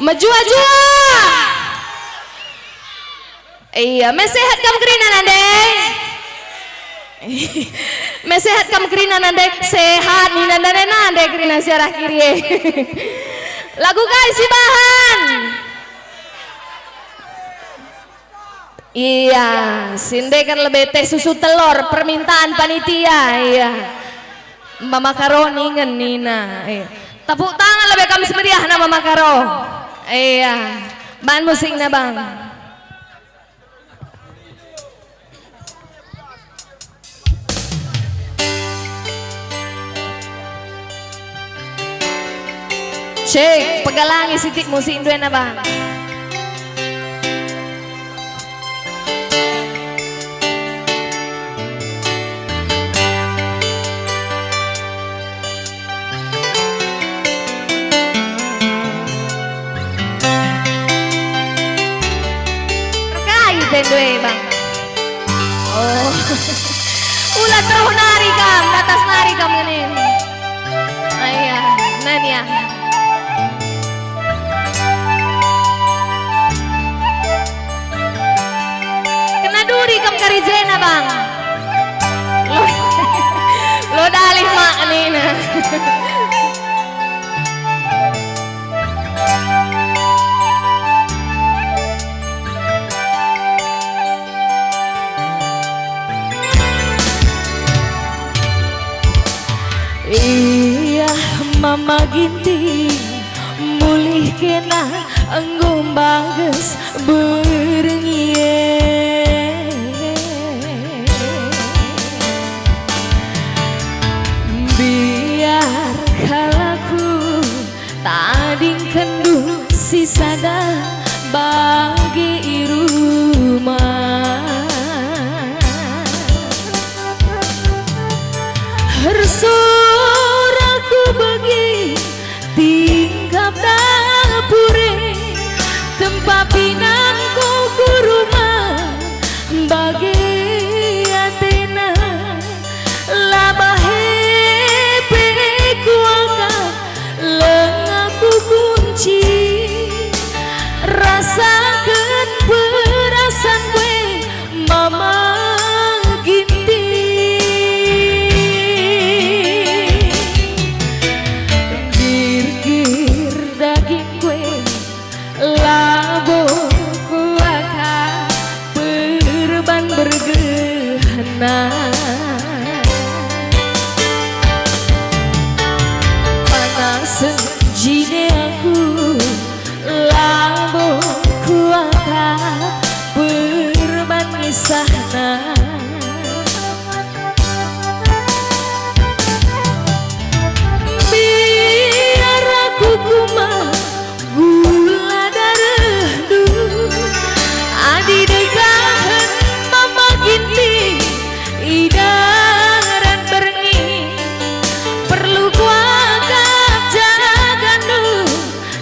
Maju aja. Iya, mesehat kam kerina nande. Mesehat kam kerina nande, sehat nih nande kerina searah kiri. Lagu guys si bahan. Iya, sinde kan lebih teh susu telur permintaan panitia. Iya, Mama Karoni ngenina. Iya. Tepuk tangan lebih kami semeriah nama Mama Karo. Iya, bahan musiknya bang. Cek pegalangi sitik musik duena bang. Due bang. Oh, ulat roh nari kam, atas nari kam ini. Ayah, nanya. Kena duri kam karijena bang. Lo dalih mak nina. Iya mama ginting mulih kena enggung bagus berengie biar kalaku tading kendu sisada bagi rumah harus bagi tingkap dapure tempat pinangku ke rumah bagi Athena labah hepe kuangkat lengaku kunci rasakan perasaan gue mama panas jine aku lambo kuaka berban ngisahna biar aku kumah gula darah du adi dekat mama ginting idaran berengi perlu kuagap jagandu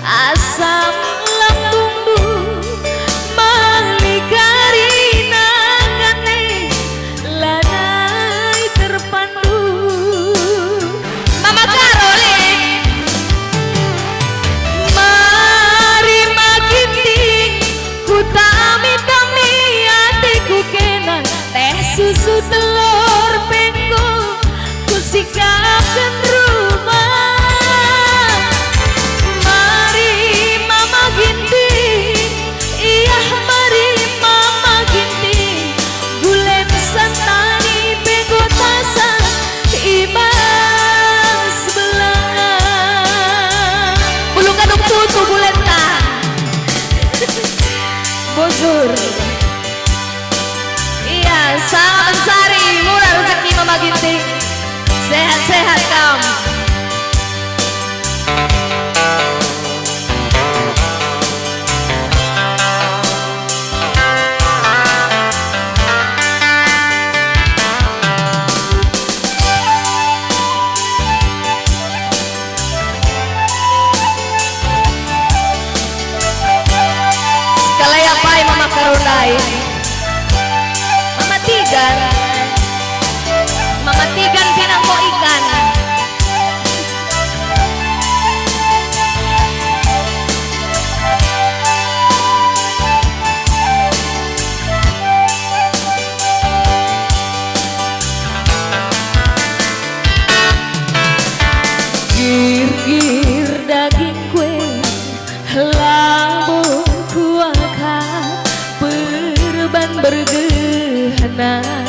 asam lambungmu malikarina kane lanai terpandu Mama Karolin mari maginting ku tami-tami hatiku kena teh susu telur penggo ku sikapkan rumah mari mama ginting iya mari mama ginting gulen santani penggo tasa ibas belah bulung kadung tutu gulen tak bosur. Salam sari murah rezeki mama ginting sehat-sehat kamu. Sekali apa mama karundai Mama Tigan pinangko ikan Nina.